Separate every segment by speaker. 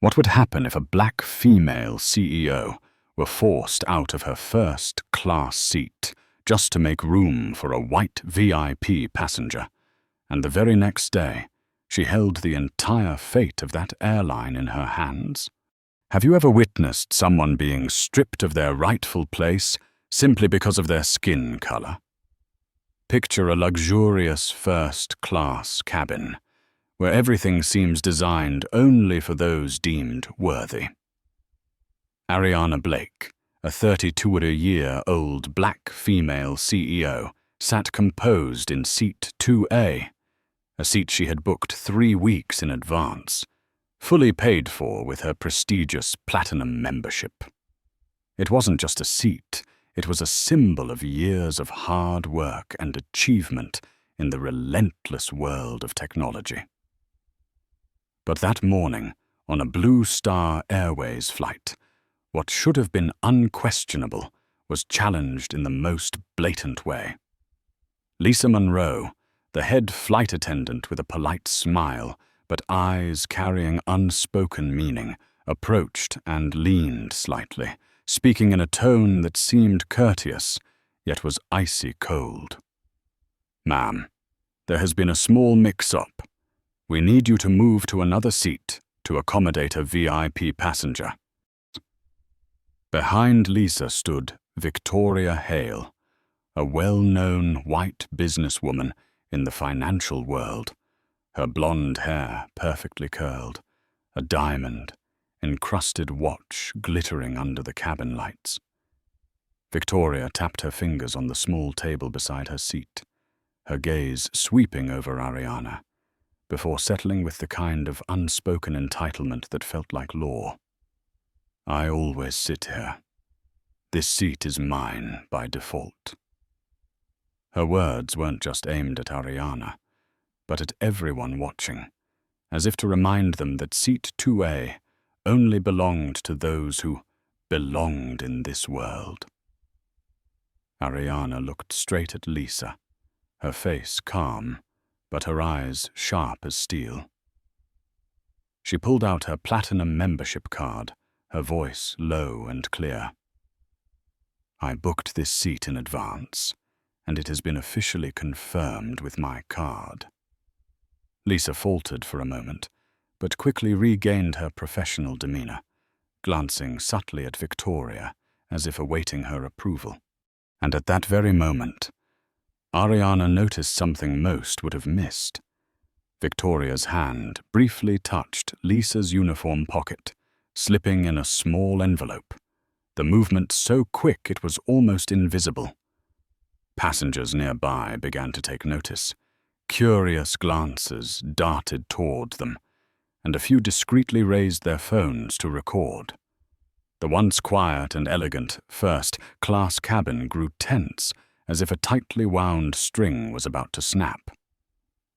Speaker 1: What would happen if a black female CEO were forced out of her first-class seat just to make room for a white VIP passenger, and the very next day, she held the entire fate of that airline in her hands? Have you ever witnessed someone being stripped of their rightful place simply because of their skin color? Picture a luxurious first-class cabin, where everything seems designed only for those deemed worthy. Ariana Blake, a 32-year-old black female CEO, sat composed in seat 2A, a seat she had booked 3 weeks in advance, fully paid for with her prestigious platinum membership. It wasn't just a seat, it was a symbol of years of hard work and achievement in the relentless world of technology. But that morning, on a Blue Star Airways flight, what should have been unquestionable was challenged in the most blatant way. Lisa Monroe, the head flight attendant with a polite smile but eyes carrying unspoken meaning, approached and leaned slightly, speaking in a tone that seemed courteous, yet was icy cold. "Ma'am, there has been a small mix-up. We need you to move to another seat to accommodate a VIP passenger." Behind Lisa stood Victoria Hale, a well-known white businesswoman in the financial world, her blonde hair perfectly curled, a diamond-encrusted watch glittering under the cabin lights. Victoria tapped her fingers on the small table beside her seat, her gaze sweeping over Ariana, before settling with the kind of unspoken entitlement that felt like law. "I always sit here. This seat is mine by default." Her words weren't just aimed at Ariana, but at everyone watching, as if to remind them that seat 2A only belonged to those who belonged in this world. Ariana looked straight at Lisa, her face calm, but her eyes sharp as steel. She pulled out her platinum membership card, her voice low and clear. "I booked this seat in advance, and it has been officially confirmed with my card." Lisa faltered for a moment, but quickly regained her professional demeanor, glancing subtly at Victoria as if awaiting her approval. And at that very moment, Ariana noticed something most would have missed. Victoria's hand briefly touched Lisa's uniform pocket, slipping in a small envelope, the movement so quick it was almost invisible. Passengers nearby began to take notice. Curious glances darted toward them, and a few discreetly raised their phones to record. The once quiet and elegant first-class cabin grew tense, as if a tightly wound string was about to snap.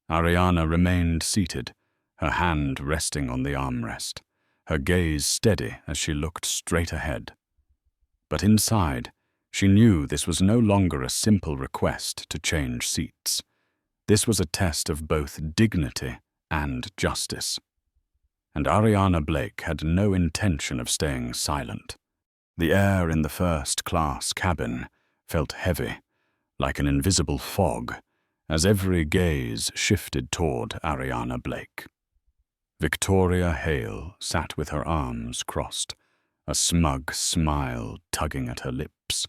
Speaker 1: Ariana remained seated, her hand resting on the armrest, her gaze steady as she looked straight ahead. But inside, she knew this was no longer a simple request to change seats. This was a test of both dignity and justice. And Ariana Blake had no intention of staying silent. The air in the first-class cabin felt heavy, like an invisible fog, as every gaze shifted toward Ariana Blake. Victoria Hale sat with her arms crossed, a smug smile tugging at her lips,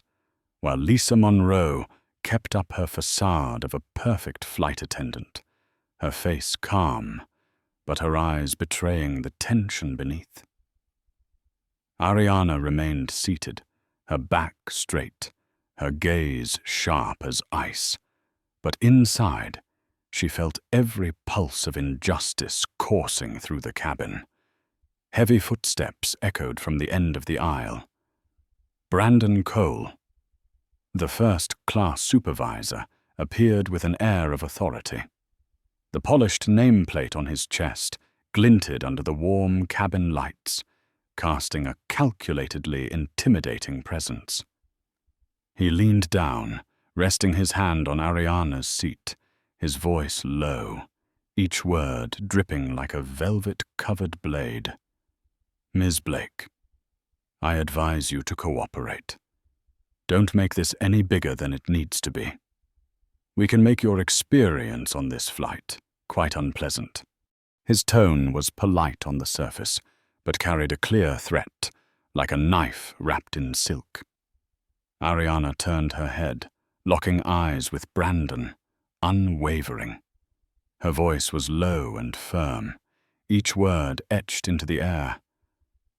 Speaker 1: while Lisa Monroe kept up her facade of a perfect flight attendant, her face calm, but her eyes betraying the tension beneath. Ariana remained seated, her back straight, her gaze sharp as ice, but inside, she felt every pulse of injustice coursing through the cabin. Heavy footsteps echoed from the end of the aisle. Brandon Cole, the first-class supervisor, appeared with an air of authority. The polished nameplate on his chest glinted under the warm cabin lights, casting a calculatedly intimidating presence. He leaned down, resting his hand on Ariana's seat, his voice low, each word dripping like a velvet-covered blade. Ms. Blake, I advise you to cooperate. Don't make this any bigger than it needs to be. We can make your experience on this flight quite unpleasant." His tone was polite on the surface, but carried a clear threat, like a knife wrapped in silk. Ariana turned her head, locking eyes with Brandon, unwavering. Her voice was low and firm, each word etched into the air.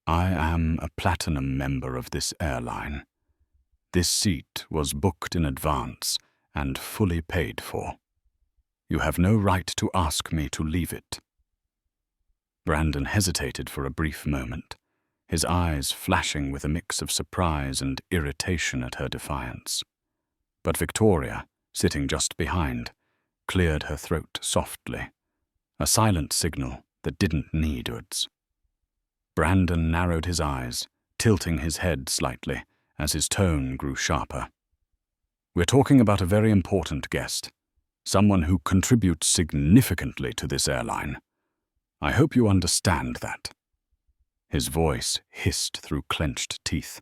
Speaker 1: "I am a platinum member of this airline. This seat was booked in advance and fully paid for. You have no right to ask me to leave it." Brandon hesitated for a brief moment, his eyes flashing with a mix of surprise and irritation at her defiance. But Victoria, sitting just behind, cleared her throat softly, a silent signal that didn't need words. Brandon narrowed his eyes, tilting his head slightly as his tone grew sharper. "We're talking about a very important guest, someone who contributes significantly to this airline. I hope you understand that." His voice hissed through clenched teeth,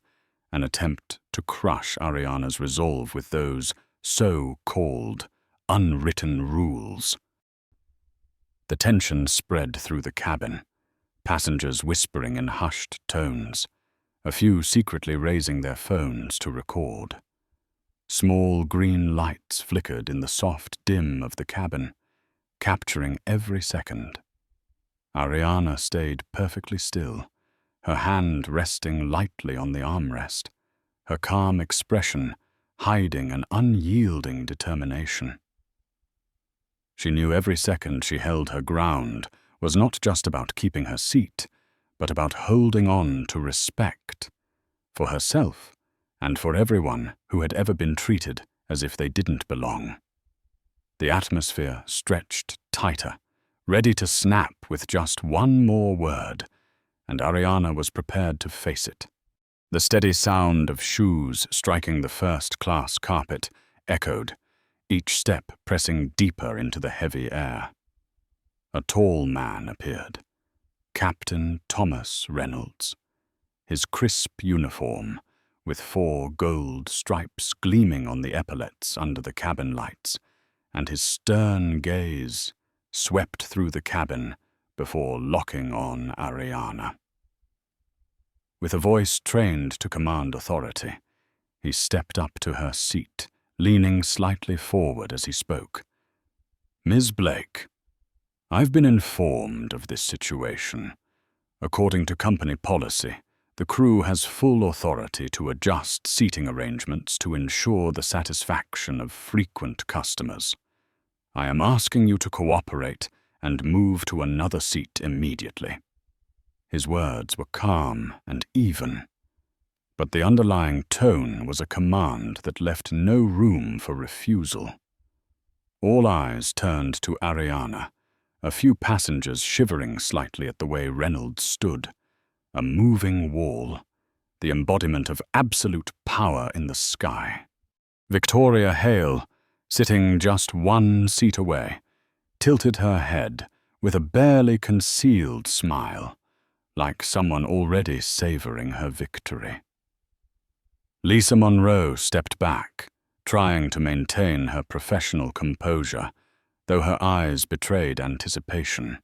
Speaker 1: an attempt to crush Ariana's resolve with those so-called unwritten rules. The tension spread through the cabin, passengers whispering in hushed tones, a few secretly raising their phones to record. Small green lights flickered in the soft dim of the cabin, capturing every second. Ariana stayed perfectly still, her hand resting lightly on the armrest, her calm expression hiding an unyielding determination. She knew every second she held her ground was not just about keeping her seat, but about holding on to respect, for herself and for everyone who had ever been treated as if they didn't belong. The atmosphere stretched tighter, ready to snap with just one more word, and Ariana was prepared to face it. The steady sound of shoes striking the first-class carpet echoed, each step pressing deeper into the heavy air. A tall man appeared, Captain Thomas Reynolds, his crisp uniform, with 4 gold stripes gleaming on the epaulets under the cabin lights, and his stern gaze swept through the cabin before locking on Ariana. With a voice trained to command authority, he stepped up to her seat, leaning slightly forward as he spoke. "Ms. Blake, I've been informed of this situation. According to company policy, the crew has full authority to adjust seating arrangements to ensure the satisfaction of frequent customers. I am asking you to cooperate and move to another seat immediately." His words were calm and even, but the underlying tone was a command that left no room for refusal. All eyes turned to Ariana, a few passengers shivering slightly at the way Reynolds stood, a moving wall, the embodiment of absolute power in the sky. Victoria Hale, sitting just one seat away, tilted her head with a barely concealed smile, like someone already savoring her victory. Lisa Monroe stepped back, trying to maintain her professional composure, though her eyes betrayed anticipation.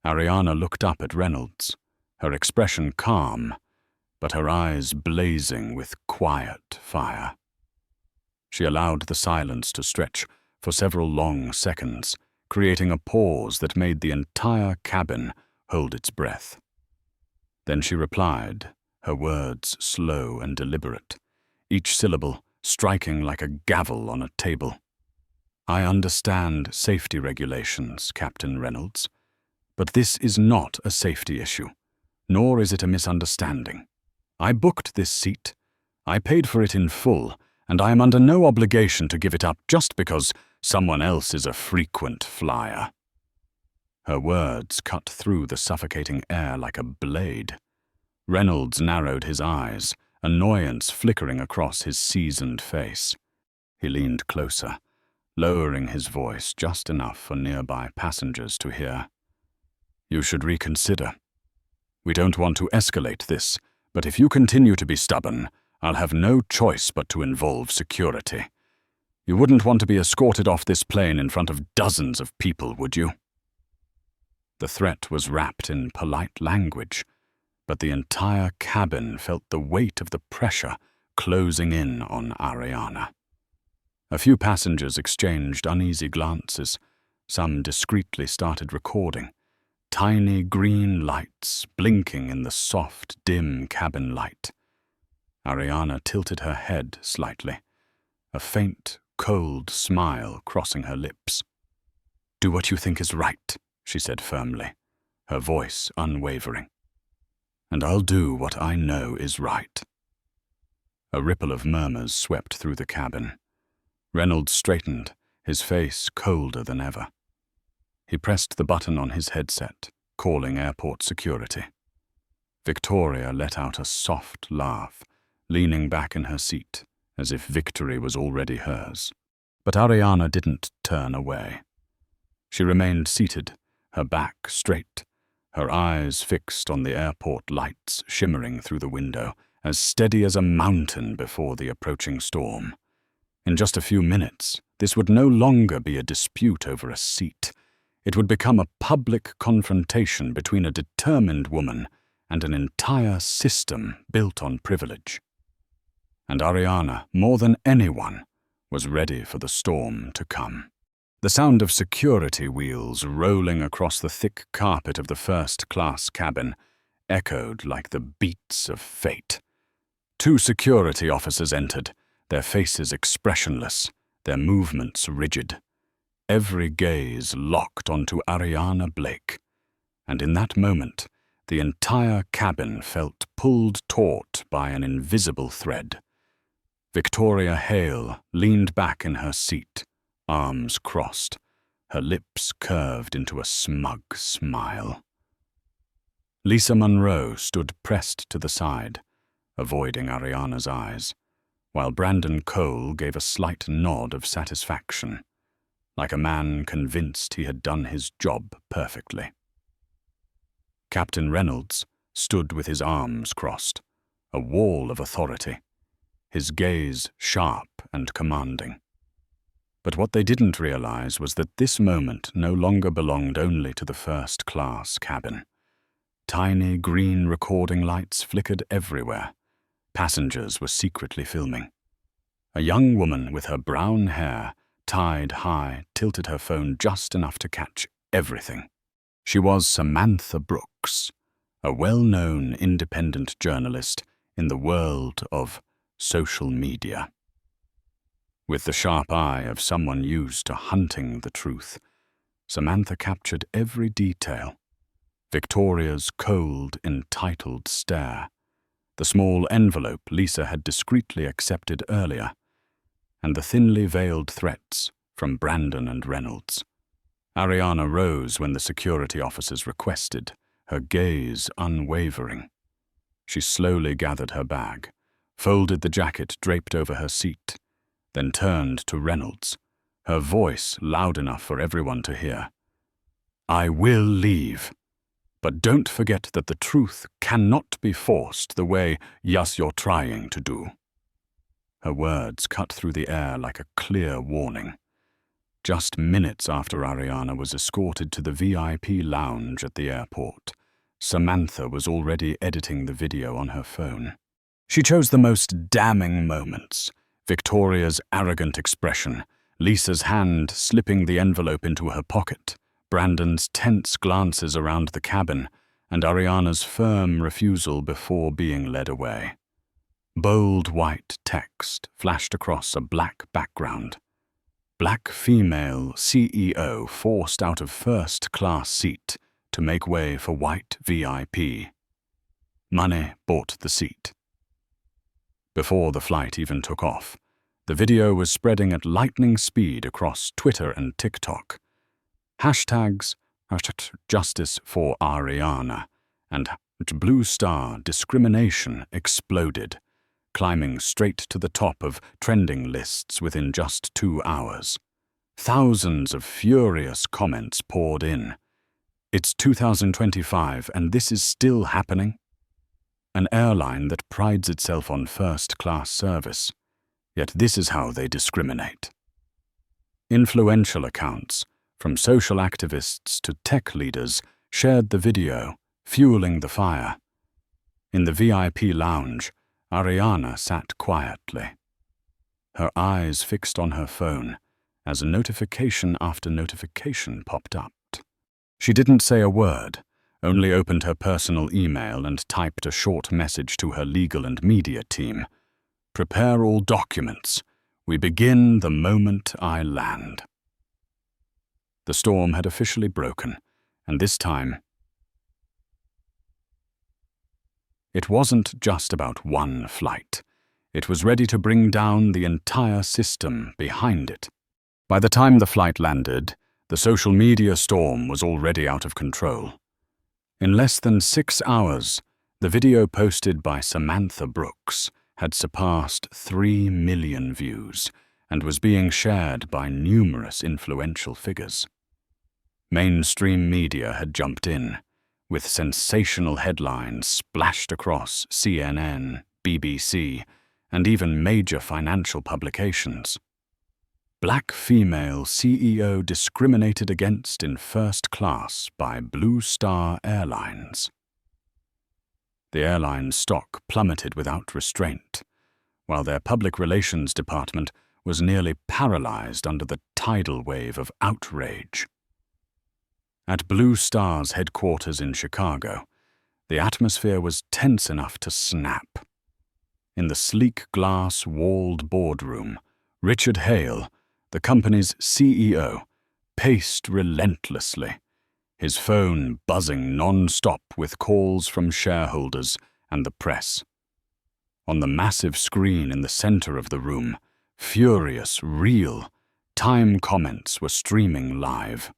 Speaker 1: Ariana looked up at Reynolds, her expression calm, but her eyes blazing with quiet fire. She allowed the silence to stretch for several long seconds, creating a pause that made the entire cabin hold its breath. Then she replied, her words slow and deliberate, each syllable striking like a gavel on a table. "I understand safety regulations, Captain Reynolds, but this is not a safety issue, nor is it a misunderstanding. I booked this seat, I paid for it in full, and I am under no obligation to give it up just because someone else is a frequent flyer." Her words cut through the suffocating air like a blade. Reynolds narrowed his eyes, annoyance flickering across his seasoned face. He leaned closer, lowering his voice just enough for nearby passengers to hear. "You should reconsider. We don't want to escalate this, but if you continue to be stubborn, I'll have no choice but to involve security. You wouldn't want to be escorted off this plane in front of dozens of people, would you?" The threat was wrapped in polite language, but the entire cabin felt the weight of the pressure closing in on Ariana. A few passengers exchanged uneasy glances. Some discreetly started recording. Tiny green lights blinking in the soft, dim cabin light. Ariana tilted her head slightly, a faint, cold smile crossing her lips. "Do what you think is right," she said firmly, her voice unwavering. "And I'll do what I know is right." A ripple of murmurs swept through the cabin. Reynolds straightened, his face colder than ever. He pressed the button on his headset, calling airport security. Victoria let out a soft laugh, leaning back in her seat, as if victory was already hers. But Ariana didn't turn away. She remained seated, her back straight, her eyes fixed on the airport lights shimmering through the window, as steady as a mountain before the approaching storm. In just a few minutes, this would no longer be a dispute over a seat. It would become a public confrontation between a determined woman and an entire system built on privilege. And Ariana, more than anyone, was ready for the storm to come. The sound of security wheels rolling across the thick carpet of the first-class cabin echoed like the beats of fate. 2 security officers entered, their faces expressionless, their movements rigid. Every gaze locked onto Ariana Blake, and in that moment, the entire cabin felt pulled taut by an invisible thread. Victoria Hale leaned back in her seat, arms crossed, her lips curved into a smug smile. Lisa Monroe stood pressed to the side, avoiding Ariana's eyes, while Brandon Cole gave a slight nod of satisfaction, like a man convinced he had done his job perfectly. Captain Reynolds stood with his arms crossed, a wall of authority, his gaze sharp and commanding. But what they didn't realize was that this moment no longer belonged only to the first-class cabin. Tiny green recording lights flickered everywhere. Passengers were secretly filming. A young woman with her brown hair tied high tilted her phone just enough to catch everything. She was Samantha Brooks, a well-known independent journalist in the world of social media. With the sharp eye of someone used to hunting the truth, Samantha captured every detail. Victoria's cold, entitled stare, the small envelope Lisa had discreetly accepted earlier, and the thinly veiled threats from Brandon and Reynolds. Ariana rose when the security officers requested, her gaze unwavering. She slowly gathered her bag, folded the jacket draped over her seat, then turned to Reynolds, her voice loud enough for everyone to hear. "I will leave. But don't forget that the truth cannot be forced the way you're trying to do." Her words cut through the air like a clear warning. Just minutes after Ariana was escorted to the VIP lounge at the airport, Samantha was already editing the video on her phone. She chose the most damning moments: Victoria's arrogant expression, Lisa's hand slipping the envelope into her pocket, Brandon's tense glances around the cabin, and Ariana's firm refusal before being led away. Bold white text flashed across a black background. Black female CEO forced out of first-class seat to make way for white VIP. Money bought the seat. Before the flight even took off, the video was spreading at lightning speed across Twitter and TikTok. Hashtags #Justice for Ariana and Blue Star Discrimination exploded, climbing straight to the top of trending lists within just 2 hours. Thousands of furious comments poured in. It's 2025 and this is still happening? An airline that prides itself on first-class service, yet this is how they discriminate. Influential accounts, from social activists to tech leaders, shared the video, fueling the fire. In the VIP lounge, Ariana sat quietly, her eyes fixed on her phone as notification after notification popped up. She didn't say a word, only opened her personal email and typed a short message to her legal and media team. "Prepare all documents. We begin the moment I land." The storm had officially broken, and this time, it wasn't just about one flight. It was ready to bring down the entire system behind it. By the time the flight landed, the social media storm was already out of control. In less than 6 hours, the video posted by Samantha Brooks had surpassed 3 million views and was being shared by numerous influential figures. Mainstream media had jumped in, with sensational headlines splashed across CNN, BBC, and even major financial publications. Black female CEO discriminated against in first class by Blue Star Airlines. The airline's stock plummeted without restraint, while their public relations department was nearly paralyzed under the tidal wave of outrage. At Blue Star's headquarters in Chicago, the atmosphere was tense enough to snap. In the sleek glass-walled boardroom, Richard Hale, the company's CEO, paced relentlessly, his phone buzzing non-stop with calls from shareholders and the press. On the massive screen in the center of the room, furious, real, time comments were streaming live.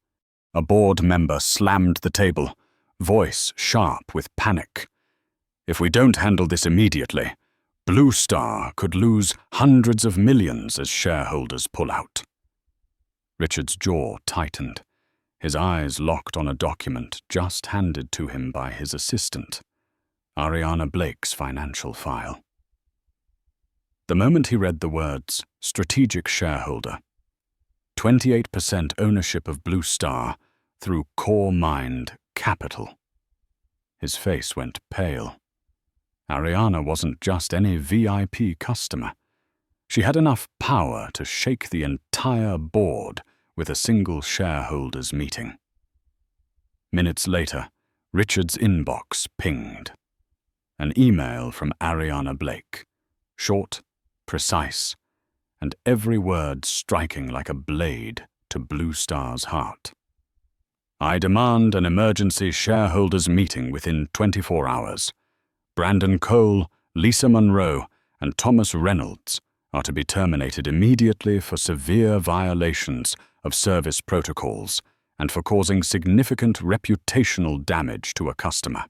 Speaker 1: A board member slammed the table, voice sharp with panic. "If we don't handle this immediately, Blue Star could lose hundreds of millions as shareholders pull out." Richard's jaw tightened, his eyes locked on a document just handed to him by his assistant, Ariana Blake's financial file. The moment he read the words, "strategic shareholder," 28% ownership of Blue Star through Core Mind Capital, his face went pale. Ariana wasn't just any VIP customer. She had enough power to shake the entire board with a single shareholders' meeting. Minutes later, Richard's inbox pinged. An email from Ariana Blake, short, precise, and every word striking like a blade to Blue Star's heart. "I demand an emergency shareholders' meeting within 24 hours. Brandon Cole, Lisa Monroe, and Thomas Reynolds are to be terminated immediately for severe violations of service protocols and for causing significant reputational damage to a customer.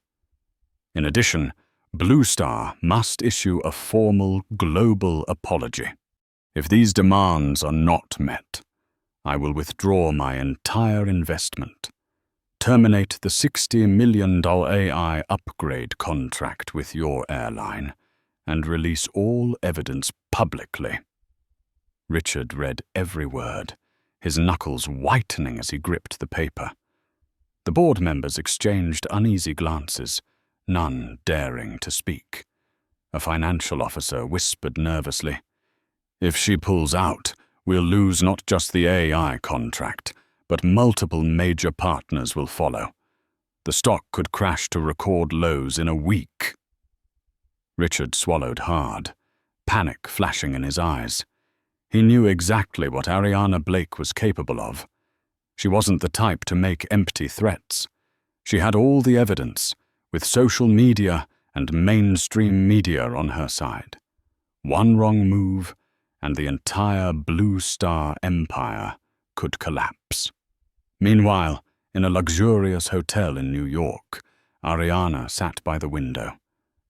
Speaker 1: In addition, Blue Star must issue a formal global apology. If these demands are not met, I will withdraw my entire investment, terminate the $60 million AI upgrade contract with your airline, and release all evidence publicly." Richard read every word, his knuckles whitening as he gripped the paper. The board members exchanged uneasy glances, none daring to speak. A financial officer whispered nervously, "If she pulls out, we'll lose not just the AI contract, but multiple major partners will follow. The stock could crash to record lows in a week." Richard swallowed hard, panic flashing in his eyes. He knew exactly what Ariana Blake was capable of. She wasn't the type to make empty threats. She had all the evidence, with social media and mainstream media on her side. One wrong move, and the entire Blue Star empire could collapse. Meanwhile, in a luxurious hotel in New York, Ariana sat by the window,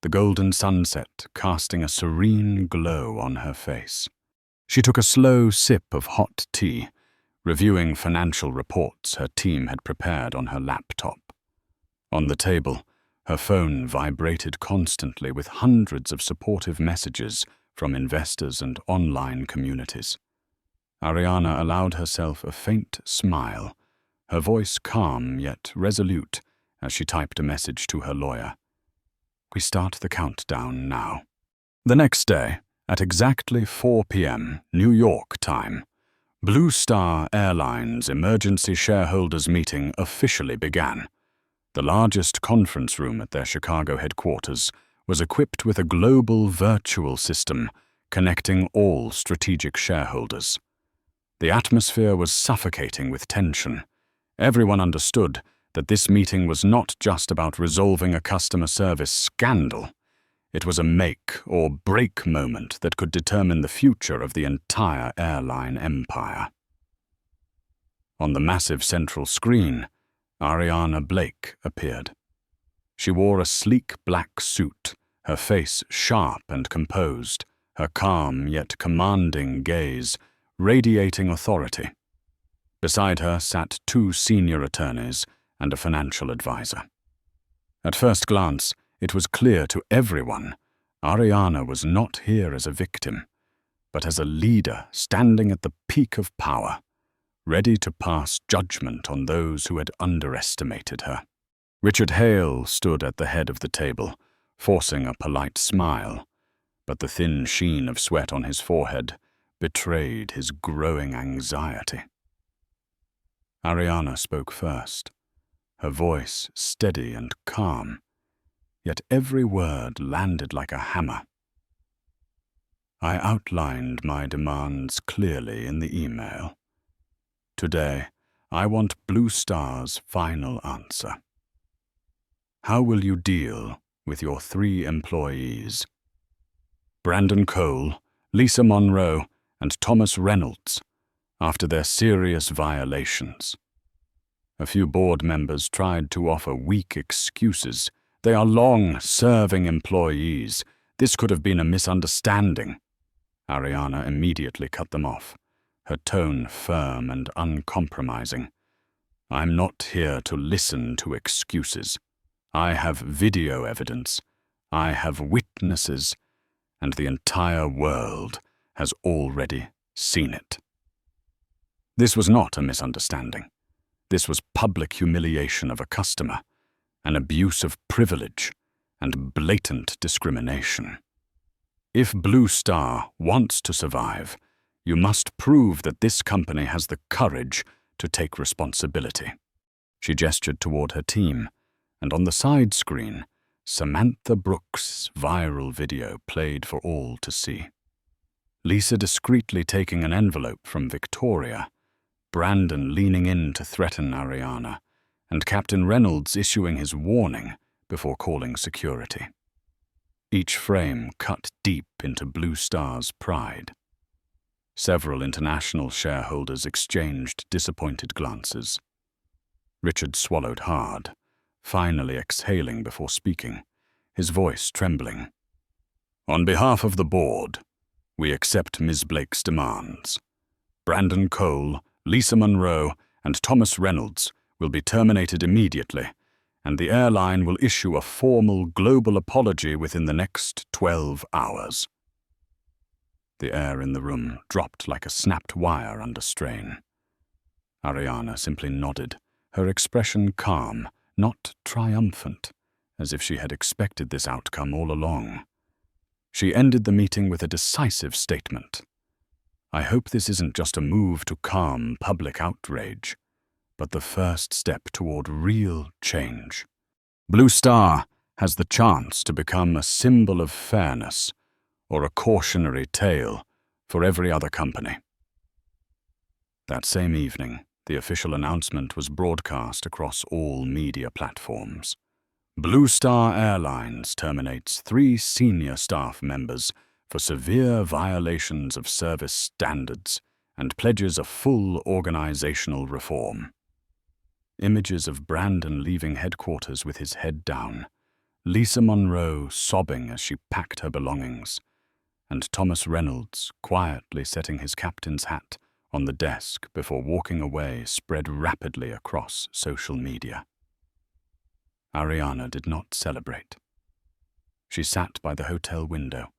Speaker 1: the golden sunset casting a serene glow on her face. She took a slow sip of hot tea, reviewing financial reports her team had prepared on her laptop. On the table, her phone vibrated constantly with hundreds of supportive messages from investors and online communities. Ariana allowed herself a faint smile, her voice calm yet resolute as she typed a message to her lawyer. We start the countdown now. The next day, at exactly 4 p.m. New York time, Blue Star Airline's emergency shareholders meeting officially began. The largest conference room at their Chicago headquarters was equipped with a global virtual system connecting all strategic shareholders. The atmosphere was suffocating with tension. Everyone understood that this meeting was not just about resolving a customer service scandal. It was a make or break moment that could determine the future of the entire airline empire. On the massive central screen, Ariana Blake appeared. She wore a sleek black suit, her face sharp and composed, her calm yet commanding gaze radiating authority. Beside her sat 2 senior attorneys and a financial advisor. At first glance, it was clear to everyone Ariana was not here as a victim, but as a leader standing at the peak of power, ready to pass judgment on those who had underestimated her. Richard Hale stood at the head of the table, forcing a polite smile, but the thin sheen of sweat on his forehead betrayed his growing anxiety. Ariana spoke first, her voice steady and calm, yet every word landed like a hammer. I outlined my demands clearly in the email. Today, I want Blue Star's final answer. How will you deal with your 3 employees? Brandon Cole, Lisa Monroe, and Thomas Reynolds, after their serious violations. A few board members tried to offer weak excuses. They are long-serving employees. This could have been a misunderstanding. Ariana immediately cut them off, her tone firm and uncompromising. I'm not here to listen to excuses. I have video evidence. I have witnesses, and the entire world has already seen it. This was not a misunderstanding. This was public humiliation of a customer, an abuse of privilege, and blatant discrimination. If Blue Star wants to survive, you must prove that this company has the courage to take responsibility. She gestured toward her team, and on the side screen, Samantha Brooks' viral video played for all to see. Lisa discreetly taking an envelope from Victoria, Brandon leaning in to threaten Ariana, and Captain Reynolds issuing his warning before calling security. Each frame cut deep into Blue Star's pride. Several international shareholders exchanged disappointed glances. Richard swallowed hard, finally exhaling before speaking, his voice trembling. On behalf of the board, we accept Ms. Blake's demands. Brandon Cole, Lisa Monroe, and Thomas Reynolds will be terminated immediately, and the airline will issue a formal global apology within the next 12 hours. The air in the room dropped like a snapped wire under strain. Ariana simply nodded, her expression calm, not triumphant, as if she had expected this outcome all along. She ended the meeting with a decisive statement. I hope this isn't just a move to calm public outrage, but the first step toward real change. Blue Star has the chance to become a symbol of fairness or a cautionary tale for every other company. That same evening, the official announcement was broadcast across all media platforms. Blue Star Airlines terminates 3 senior staff members for severe violations of service standards and pledges a full organizational reform. Images of Brandon leaving headquarters with his head down, Lisa Monroe sobbing as she packed her belongings, and Thomas Reynolds quietly setting his captain's hat on the desk before walking away spread rapidly across social media. Ariana did not celebrate. She sat by the hotel window,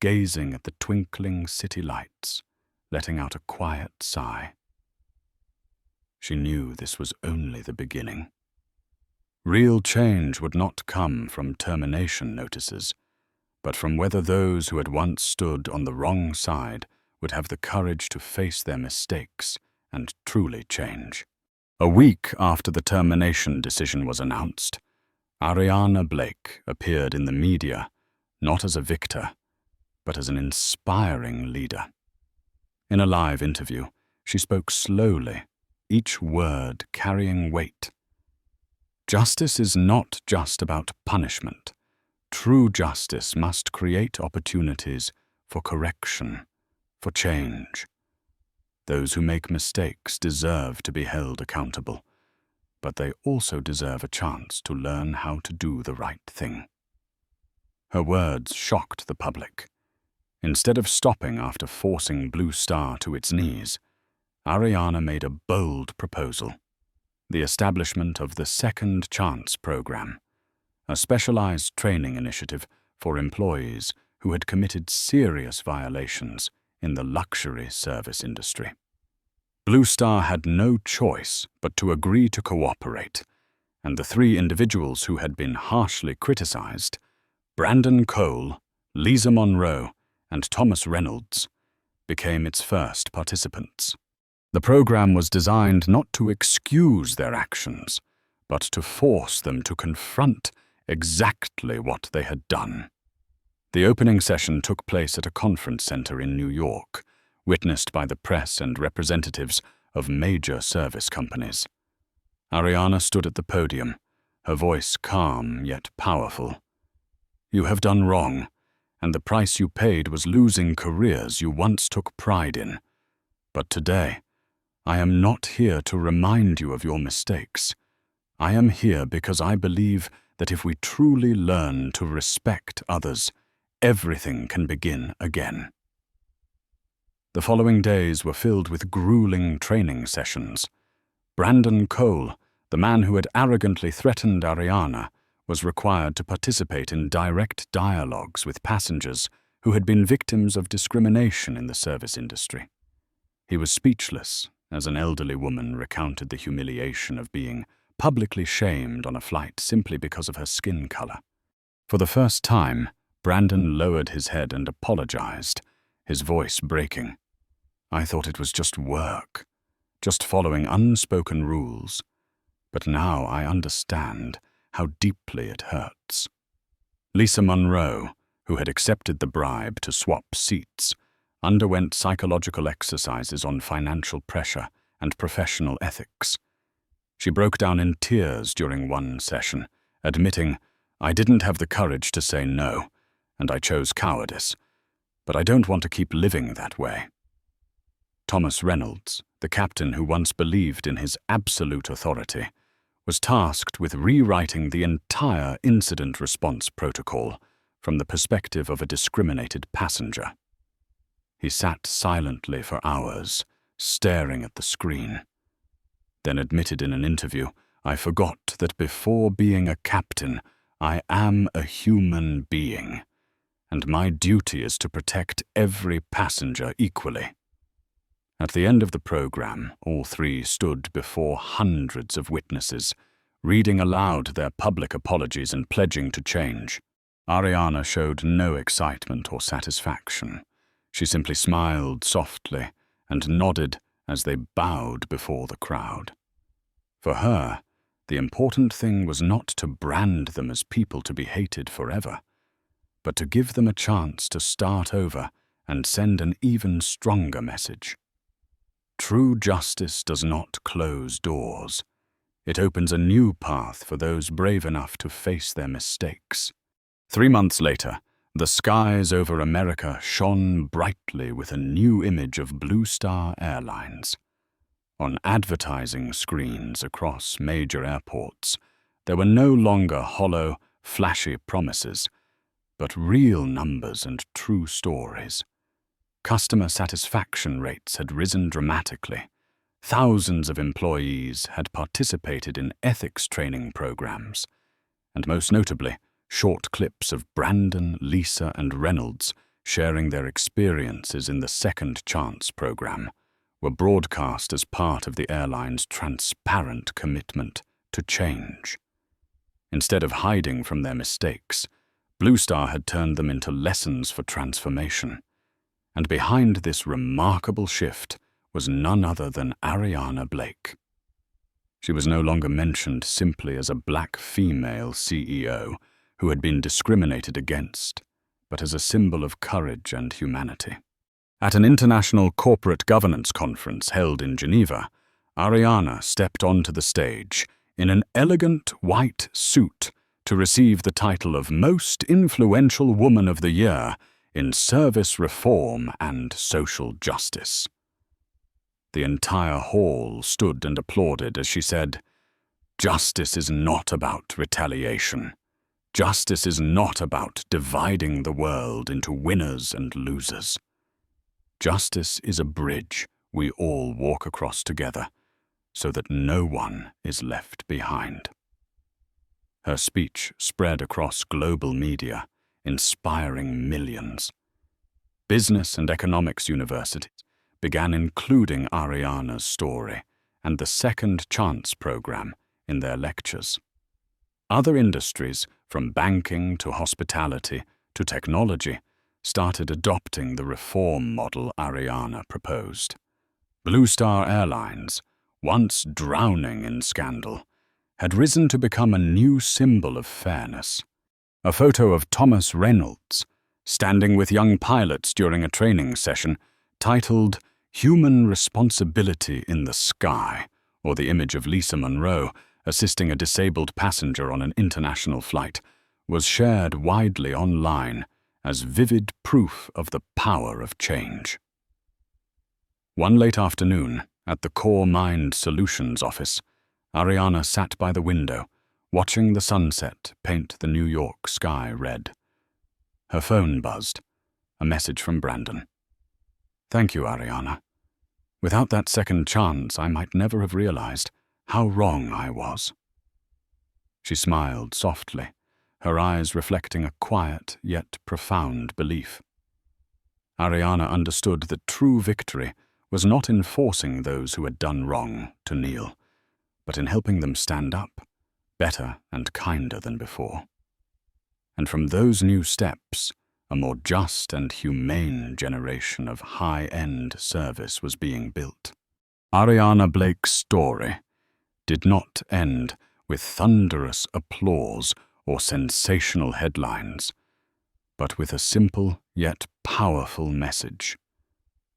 Speaker 1: gazing at the twinkling city lights, letting out a quiet sigh. She knew this was only the beginning. Real change would not come from termination notices, but from whether those who had once stood on the wrong side would have the courage to face their mistakes and truly change. A week after the termination decision was announced, Ariana Blake appeared in the media not as a victor, but as an inspiring leader. In a live interview, she spoke slowly, each word carrying weight. Justice is not just about punishment. True justice must create opportunities for correction, for change. Those who make mistakes deserve to be held accountable, but they also deserve a chance to learn how to do the right thing. Her words shocked the public. Instead of stopping after forcing Blue Star to its knees, Ariana made a bold proposal: the establishment of the Second Chance program, a specialized training initiative for employees who had committed serious violations in the luxury service industry. Blue Star had no choice but to agree to cooperate, and the three individuals who had been harshly criticized, Brandon Cole, Lisa Monroe, and Thomas Reynolds, became its first participants. The program was designed not to excuse their actions, but to force them to confront exactly what they had done. The opening session took place at a conference center in New York, witnessed by the press and representatives of major service companies. Ariana stood at the podium, her voice calm yet powerful. "You have done wrong, and the price you paid was losing careers you once took pride in. But today, I am not here to remind you of your mistakes. I am here because I believe that if we truly learn to respect others, everything can begin again." The following days were filled with grueling training sessions. Brandon Cole, the man who had arrogantly threatened Ariana, was required to participate in direct dialogues with passengers who had been victims of discrimination in the service industry. He was speechless as an elderly woman recounted the humiliation of being publicly shamed on a flight simply because of her skin color. For the first time, Brandon lowered his head and apologized, his voice breaking. "I thought it was just work, just following unspoken rules. But now I understand how deeply it hurts." Lisa Monroe, who had accepted the bribe to swap seats, underwent psychological exercises on financial pressure and professional ethics. She broke down in tears during one session, admitting, "I didn't have the courage to say no, and I chose cowardice, but I don't want to keep living that way." Thomas Reynolds, the captain who once believed in his absolute authority, was tasked with rewriting the entire incident response protocol from the perspective of a discriminated passenger. He sat silently for hours, staring at the screen. Then admitted in an interview, "I forgot that before being a captain, I am a human being, and my duty is to protect every passenger equally." At the end of the program, all three stood before hundreds of witnesses, reading aloud their public apologies and pledging to change. Ariana showed no excitement or satisfaction. She simply smiled softly and nodded as they bowed before the crowd. For her, the important thing was not to brand them as people to be hated forever, but to give them a chance to start over and send an even stronger message. True justice does not close doors. It opens a new path for those brave enough to face their mistakes. 3 months later, the skies over America shone brightly with a new image of Blue Star Airlines. On advertising screens across major airports, there were no longer hollow, flashy promises, but real numbers and true stories. Customer satisfaction rates had risen dramatically. Thousands of employees had participated in ethics training programs, and most notably, short clips of Brandon, Lisa, and Reynolds sharing their experiences in the Second Chance program were broadcast as part of the airline's transparent commitment to change. Instead of hiding from their mistakes, Blue Star had turned them into lessons for transformation. And behind this remarkable shift was none other than Ariana Blake. She was no longer mentioned simply as a black female CEO who had been discriminated against, but as a symbol of courage and humanity. At an international corporate governance conference held in Geneva, Ariana stepped onto the stage in an elegant white suit to receive the title of Most Influential Woman of the Year in Service Reform and Social Justice. The entire hall stood and applauded as she said, "Justice is not about retaliation. Justice is not about dividing the world into winners and losers. Justice is a bridge we all walk across together so that no one is left behind." Her speech spread across global media, inspiring millions. Business and economics universities began including Ariana's story and the Second Chance program in their lectures. Other industries, from banking to hospitality to technology, started adopting the reform model Ariana proposed. Blue Star Airlines, once drowning in scandal, had risen to become a new symbol of fairness. A photo of Thomas Reynolds standing with young pilots during a training session titled Human Responsibility in the Sky, or the image of Lisa Monroe assisting a disabled passenger on an international flight, was shared widely online as vivid proof of the power of change. One late afternoon, at the Core Mind Solutions office, Ariana sat by the window, watching the sunset paint the New York sky red. Her phone buzzed, a message from Brandon. "Thank you, Ariana. Without that second chance, I might never have realized how wrong I was." She smiled softly, her eyes reflecting a quiet yet profound belief. Ariana understood that true victory was not in forcing those who had done wrong to kneel, but in helping them stand up, better and kinder than before. And from those new steps, a more just and humane generation of high-end service was being built. Ariana Blake's story did not end with thunderous applause or sensational headlines, but with a simple yet powerful message.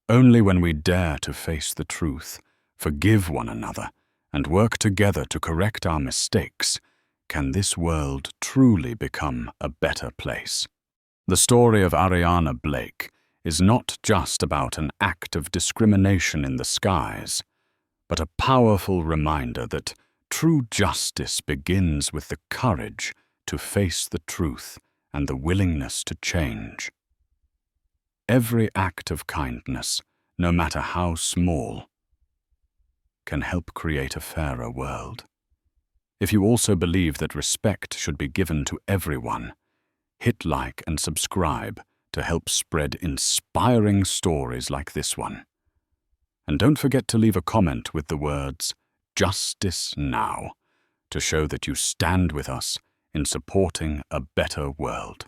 Speaker 1: Only when we dare to face the truth, forgive one another, and work together to correct our mistakes, can this world truly become a better place. The story of Ariana Blake is not just about an act of discrimination in the skies, but a powerful reminder that true justice begins with the courage to face the truth and the willingness to change. Every act of kindness, no matter how small, can help create a fairer world. If you also believe that respect should be given to everyone, hit like and subscribe to help spread inspiring stories like this one. And don't forget to leave a comment with the words, "Justice Now," to show that you stand with us in supporting a better world.